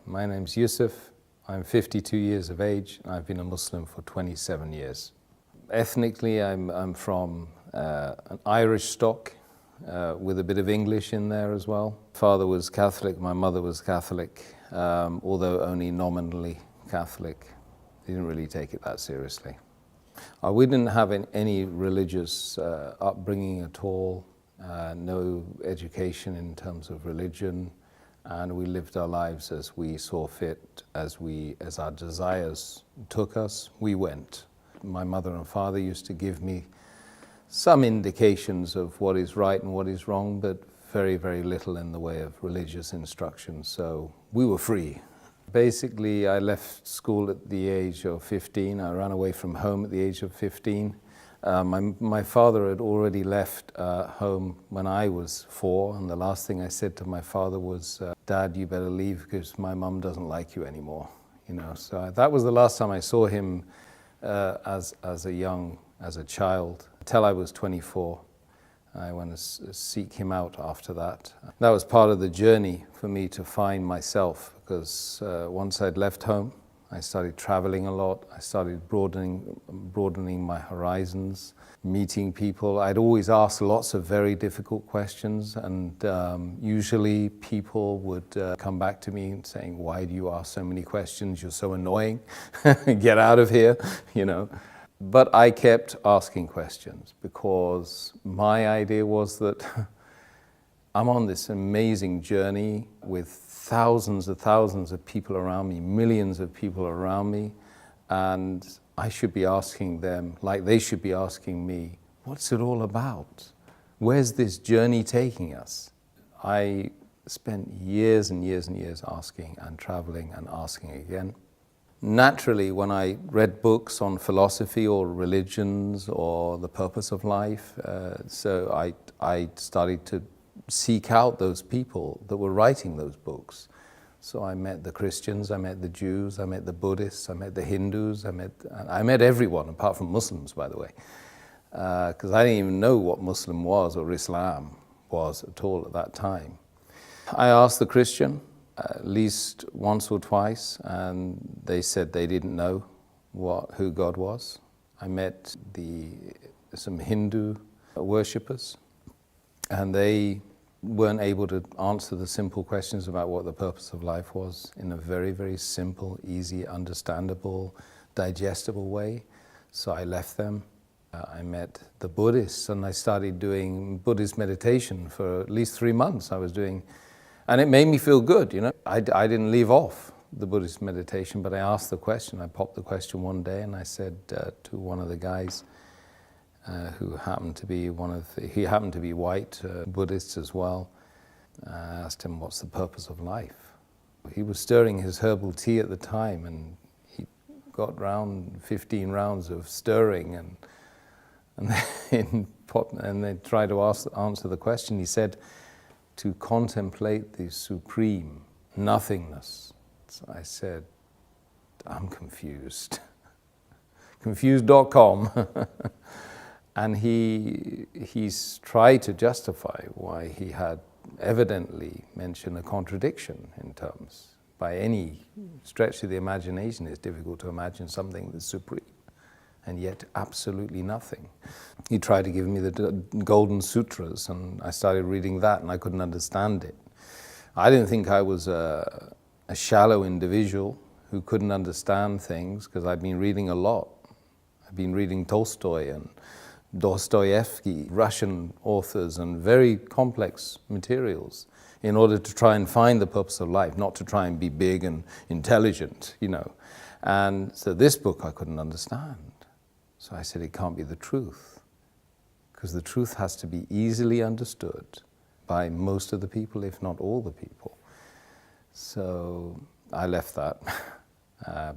My name's Yusuf. I'm 52 years of age, and I've been a Muslim for 27 years. Ethnically, I'm from an Irish stock with a bit of English in there as well. Father was Catholic, my mother was Catholic, although only nominally Catholic. They didn't really take it that seriously. We didn't have any religious upbringing at all, no education in terms of religion, and we lived our lives as we saw fit, as our desires took us, we went. My mother and father used to give me some indications of what is right and what is wrong, but very, very little in the way of religious instruction, so we were free. Basically, I left school at the age of 15. I ran away from home at the age of 15. My father had already left home when I was 4, and the last thing I said to my father was, "Dad, you better leave because my mum doesn't like you anymore." So that was the last time I saw him as a child, until I was 24. I went to seek him out after that. That was part of the journey for me to find myself, because once I'd left home, I started traveling a lot. I started broadening my horizons, meeting people. I'd always ask lots of very difficult questions, and usually people would come back to me saying, "Why do you ask so many questions? You're so annoying. Get out of here," But I kept asking questions because my idea was that I'm on this amazing journey with thousands of people around me, millions of people around me, and I should be asking them, like they should be asking me, what's it all about? Where's this journey taking us? I spent years and years and years asking and traveling and asking again. Naturally, when I read books on philosophy or religions or the purpose of life, so I started to seek out those people that were writing those books. So I met the Christians, I met the Jews, I met the Buddhists, I met the Hindus, I met everyone apart from Muslims, by the way, because I didn't even know what Muslim was or Islam was at all at that time. I asked the Christian at least once or twice, and they said they didn't know who God was. I met some Hindu worshippers, and they weren't able to answer the simple questions about what the purpose of life was in a very, very simple, easy, understandable, digestible way. So I left them. I met the Buddhists, and I started doing Buddhist meditation for at least 3 months. And it made me feel good, I didn't leave off the Buddhist meditation, but I asked the question. I popped the question one day, and I said to one of the guys, who happened to be he happened to be white, Buddhist as well. I asked him, what's the purpose of life? He was stirring his herbal tea at the time, and he got round 15 rounds of stirring, and they tried to answer the question. He said, to contemplate the supreme nothingness. So I said, I'm confused. Confused.com. And he's tried to justify why he had evidently mentioned a contradiction in terms. By any stretch of the imagination, it's difficult to imagine something that's supreme, and yet absolutely nothing. He tried to give me the Golden Sutras, and I started reading that, and I couldn't understand it. I didn't think I was a shallow individual who couldn't understand things, because I'd been reading a lot. I've been reading Tolstoy and Dostoevsky, Russian authors, and very complex materials in order to try and find the purpose of life, not to try and be big and intelligent, And so this book I couldn't understand. So I said, it can't be the truth, because the truth has to be easily understood by most of the people, if not all the people. So I left that.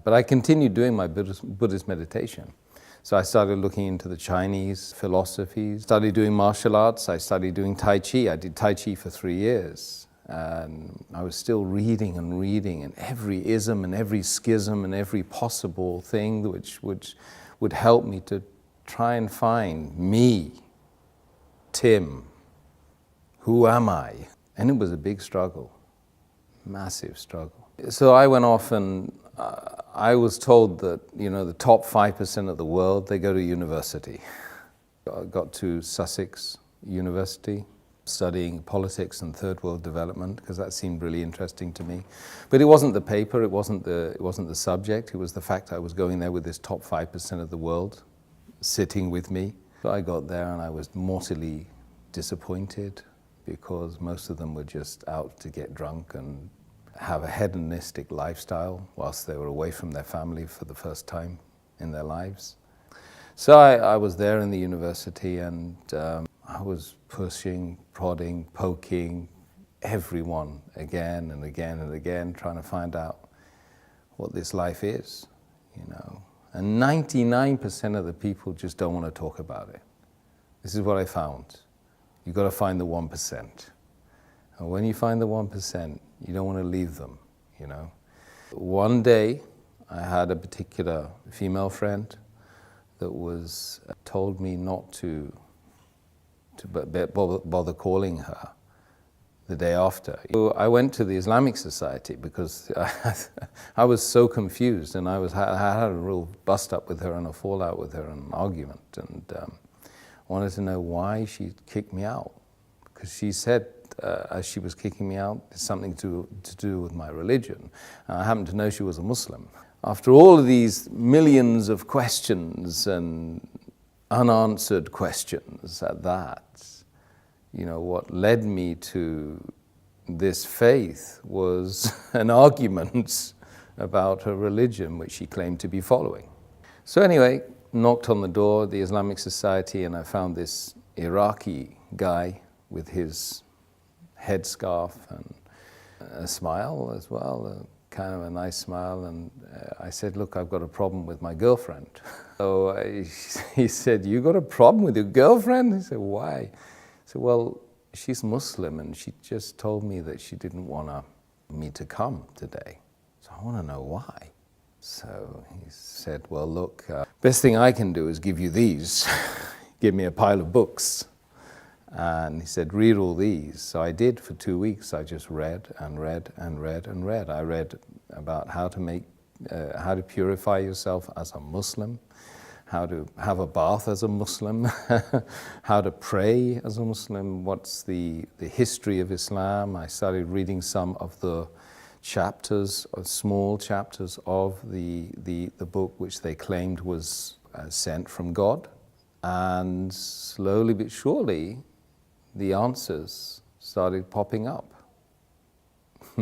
But I continued doing my Buddhist meditation. So I started looking into the Chinese philosophies, started doing martial arts, I started doing Tai Chi. I did Tai Chi for 3 years. And I was still reading, and every ism and every schism and every possible thing which would help me to try and find me, Tim, who am I? And it was a big struggle, massive struggle. So I went off and I was told that, the top 5% of the world, they go to university. I got to Sussex University, studying politics and third world development, because that seemed really interesting to me. But it wasn't the paper, it wasn't the subject, it was the fact I was going there with this top 5% of the world sitting with me. So I got there and I was mortally disappointed, because most of them were just out to get drunk and have a hedonistic lifestyle whilst they were away from their family for the first time in their lives. So I was there in the university, and I was pushing, prodding, poking everyone again and again and again, trying to find out what this life is, And 99% of the people just don't want to talk about it. This is what I found. You've got to find the 1%. And when you find the 1%, you don't want to leave them, One day, I had a particular female friend that was told me not to bother calling her the day after. So I went to the Islamic Society because I was so confused, and I had a real bust up with her and a fallout with her and an argument, and wanted to know why she kicked me out. Because she said, as she was kicking me out, it's something to do with my religion. I happened to know she was a Muslim. After all of these millions of questions and unanswered questions at that, what led me to this faith was an argument about her religion, which she claimed to be following. So anyway, knocked on the door of the Islamic Society, and I found this Iraqi guy with his headscarf and a smile as well, kind of a nice smile, and I said, look, I've got a problem with my girlfriend. So he said, you got a problem with your girlfriend? He said, why? I said, well, she's Muslim, and she just told me that she didn't want me to come today. So I want to know why. So he said, well, look, best thing I can do is give you these. Give me a pile of books. And he said, read all these. So I did for 2 weeks. I just read and read and read and read. I read about how to purify yourself as a Muslim, how to have a bath as a Muslim, how to pray as a Muslim, what's the history of Islam. I started reading some of the chapters, small chapters of the book, which they claimed was sent from God. And slowly but surely, the answers started popping up.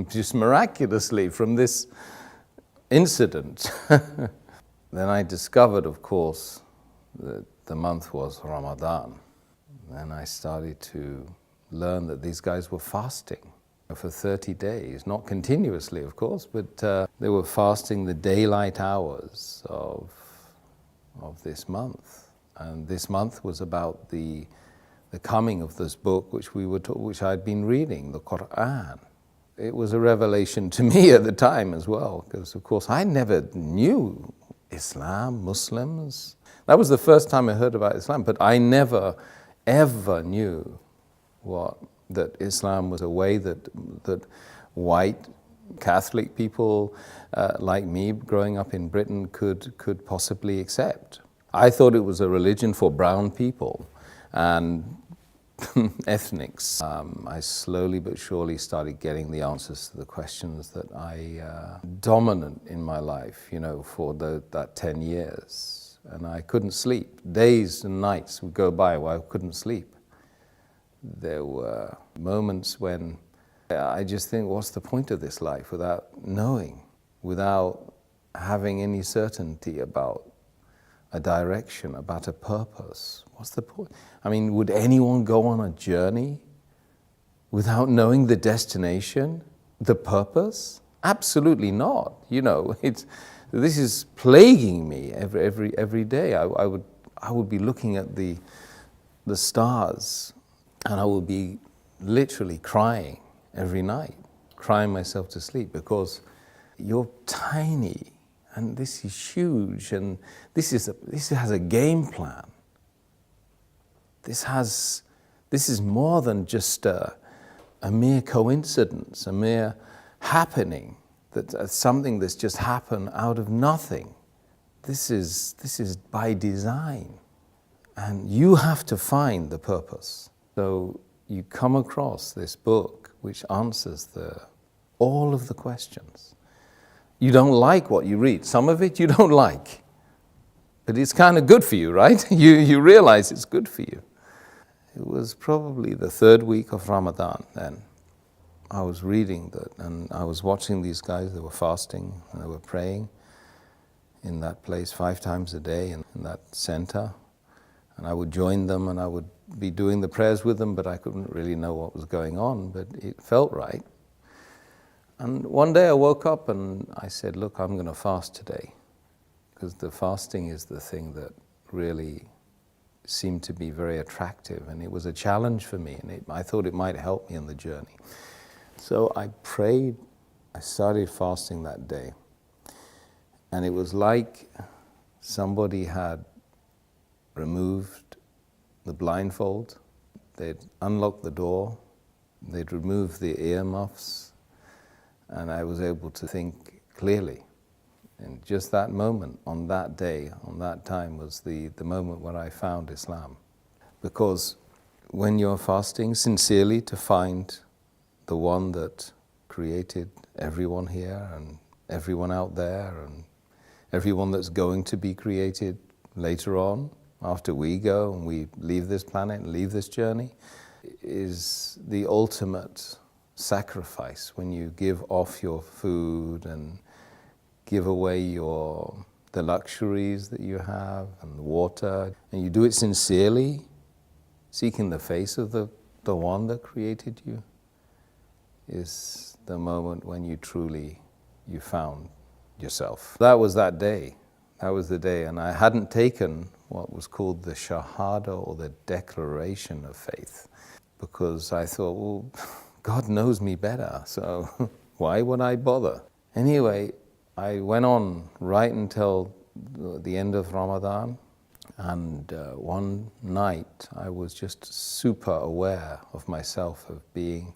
Just miraculously from this incident. Then I discovered, of course, that the month was Ramadan. Then I started to learn that these guys were fasting for 30 days, not continuously, of course, but they were fasting the daylight hours of this month. And this month was about the coming of this book, which I'd been reading, the Quran. It was a revelation to me at the time as well, because of course I never knew Islam, Muslims. That was the first time I heard about Islam, but I never ever knew that Islam was a way that white Catholic people like me growing up in Britain could possibly accept. I thought it was a religion for brown people and ethnics. I slowly but surely started getting the answers to the questions that dominant in my life, for that 10 years. And I couldn't sleep. Days and nights would go by where I couldn't sleep. There were moments when I just think, what's the point of this life without knowing, without having any certainty about a direction, about a purpose? What's the point? I mean, would anyone go on a journey without knowing the destination, the purpose? Absolutely not. This is plaguing me every day. I would be looking at the stars, and I would be literally crying every night, crying myself to sleep, because you're tiny. And this is huge, and this has a game plan. This is more than just a mere coincidence, a mere happening. that something that's just happened out of nothing. This is by design. And you have to find the purpose. So you come across this book which answers all of the questions. You don't like what you read. Some of it you don't like. But it's kind of good for you, right? You realize it's good for you. It was probably the third week of Ramadan then. I was reading that, and I was watching these guys. They were fasting and they were praying in that place 5 times a day in that center. And I would join them and I would be doing the prayers with them, but I couldn't really know what was going on, but it felt right. And one day I woke up and I said, look, I'm going to fast today, because the fasting is the thing that really seemed to be very attractive, and it was a challenge for me, and I thought it might help me in the journey. So I prayed, I started fasting that day, and it was like somebody had removed the blindfold, they'd unlocked the door, they'd removed the earmuffs, and I was able to think clearly. And just that moment, on that day, on that time, was the moment when I found Islam. Because when you're fasting sincerely to find the one that created everyone here and everyone out there and everyone that's going to be created later on, after we go and we leave this planet and leave this journey, is the ultimate sacrifice when you give off your food and give away the luxuries that you have and the water, and you do it sincerely, seeking the face of the one that created you, is the moment when you found yourself. That was that day. That was the day, and I hadn't taken what was called the Shahada, or the declaration of faith, because I thought, well, God knows me better, so why would I bother? Anyway, I went on right until the end of Ramadan, and one night I was just super aware of myself, of being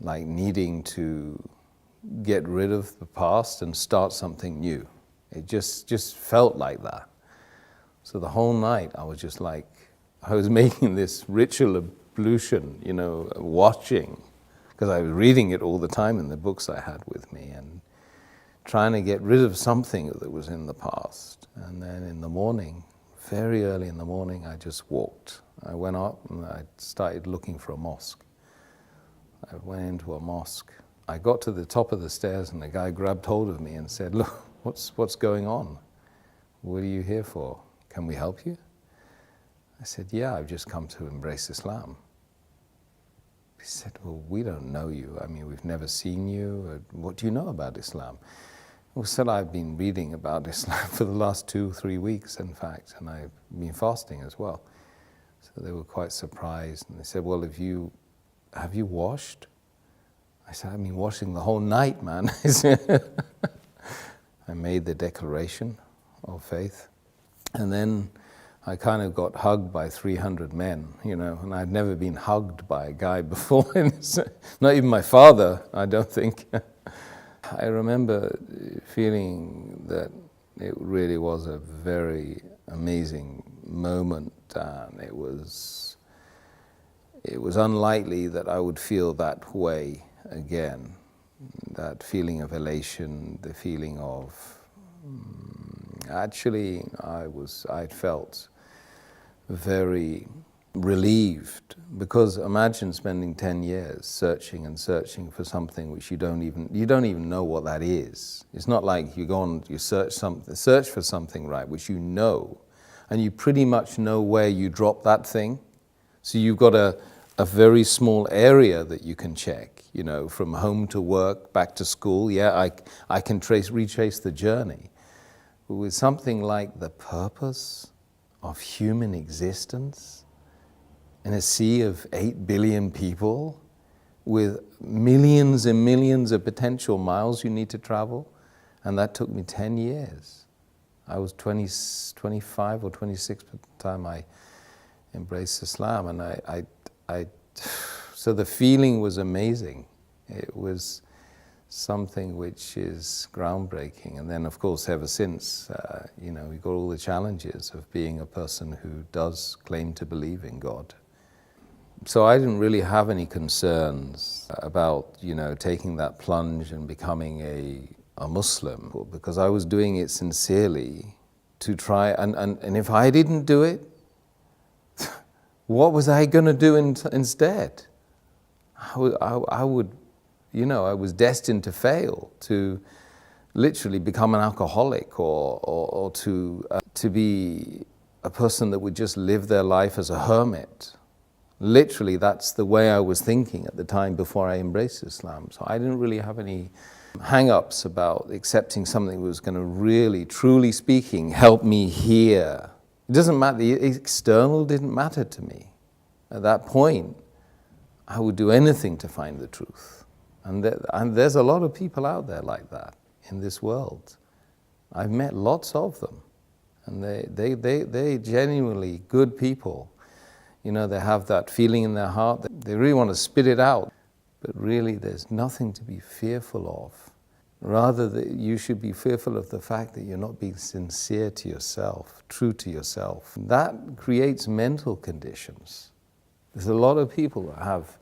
like needing to get rid of the past and start something new. It just felt like that. So the whole night I was just like, I was making this ritual ablution, watching, because I was reading it all the time in the books I had with me, and trying to get rid of something that was in the past. And then in the morning, very early in the morning, I just walked. I went up and I started looking for a mosque. I went into a mosque. I got to the top of the stairs and the guy grabbed hold of me and said, look, what's going on? What are you here for? Can we help you? I said, yeah, I've just come to embrace Islam. He said, well, we don't know you. I mean, we've never seen you. What do you know about Islam? Well, said I've been reading about Islam for the last 2-3 weeks, in fact, and I've been fasting as well. So they were quite surprised, and they said, well, have you washed? I said, I've been washing the whole night, man. I made the declaration of faith, and then I kind of got hugged by 300 men, and I'd never been hugged by a guy before. Not even my father, I don't think. I remember feeling that it really was a very amazing moment, and it was unlikely that I would feel that way again. That feeling of elation, the feeling of actually I felt very relieved, because imagine spending 10 years searching and searching for something which you don't even know what that is. It's not like you go on, you search for something, right, which you know, and you pretty much know where you drop that thing. So you've got a very small area that you can check, from home to work, back to school. Yeah, I can retrace the journey. But with something like the purpose of human existence in a sea of 8 billion people with millions and millions of potential miles you need to travel, and that took me 10 years. I was 25 or 26 at the time I embraced Islam, and so the feeling was amazing. It was something which is groundbreaking. And then, of course, ever since, we've got all the challenges of being a person who does claim to believe in God. So I didn't really have any concerns about, taking that plunge and becoming a Muslim, because I was doing it sincerely to try, and if I didn't do it, what was I going to do instead? I was destined to fail, to literally become an alcoholic or to be a person that would just live their life as a hermit. Literally, that's the way I was thinking at the time before I embraced Islam. So I didn't really have any hang-ups about accepting something that was going to really, truly speaking, help me here. It doesn't matter, the external didn't matter to me. At that point, I would do anything to find the truth. And there's a lot of people out there like that in this world. I've met lots of them. And they genuinely good people. They have that feeling in their heart that they really want to spit it out. But really, there's nothing to be fearful of. Rather, that you should be fearful of the fact that you're not being sincere to yourself, true to yourself. That creates mental conditions. There's a lot of people that have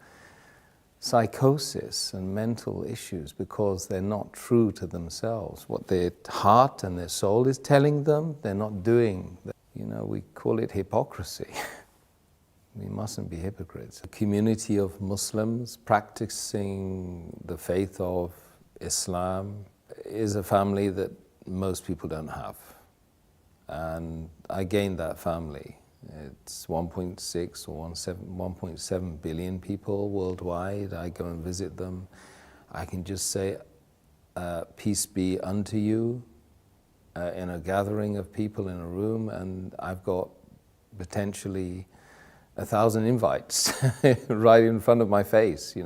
psychosis and mental issues because they're not true to themselves. What their heart and their soul is telling them, they're not doing. We call it hypocrisy. We mustn't be hypocrites. A community of Muslims practicing the faith of Islam is a family that most people don't have. And I gained that family. It's 1.6 or 1.7 billion people worldwide. I go and visit them. I can just say, peace be unto you, in a gathering of people in a room, and I've got potentially 1,000 invites right in front of my face,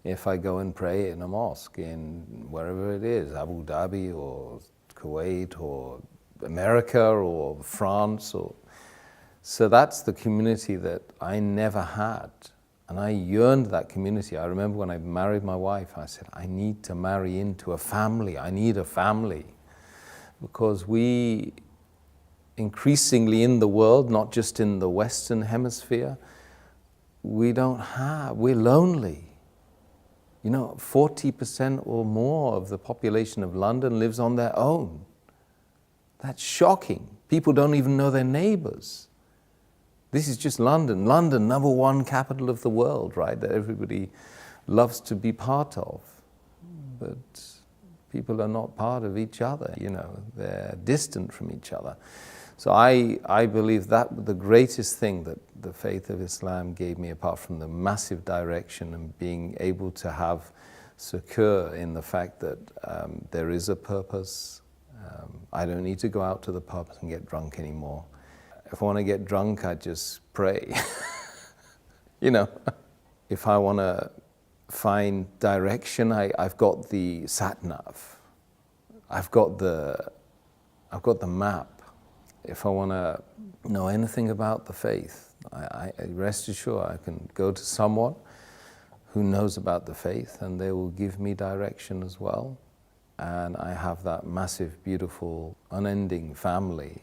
if I go and pray in a mosque in wherever it is, Abu Dhabi or Kuwait or America or France. So that's the community that I never had. And I yearned that community. I remember when I married my wife, I said, I need to marry into a family. I need a family. Because we increasingly in the world, not just in the Western hemisphere, we're lonely. 40% or more of the population of London lives on their own. That's shocking. People don't even know their neighbors. This is just London. London, number one capital of the world, right? That everybody loves to be part of. But people are not part of each other, they're distant from each other. So I believe that the greatest thing that the faith of Islam gave me, apart from the massive direction and being able to have secure in the fact that there is a purpose. I don't need to go out to the pub and get drunk anymore. If I want to get drunk, I just pray. If I want to find direction, I've got the sat-nav. I've got the map. If I want to know anything about the faith, I rest assured I can go to someone who knows about the faith and they will give me direction as well. And I have that massive, beautiful, unending family.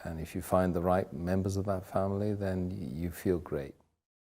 And if you find the right members of that family, then you feel great.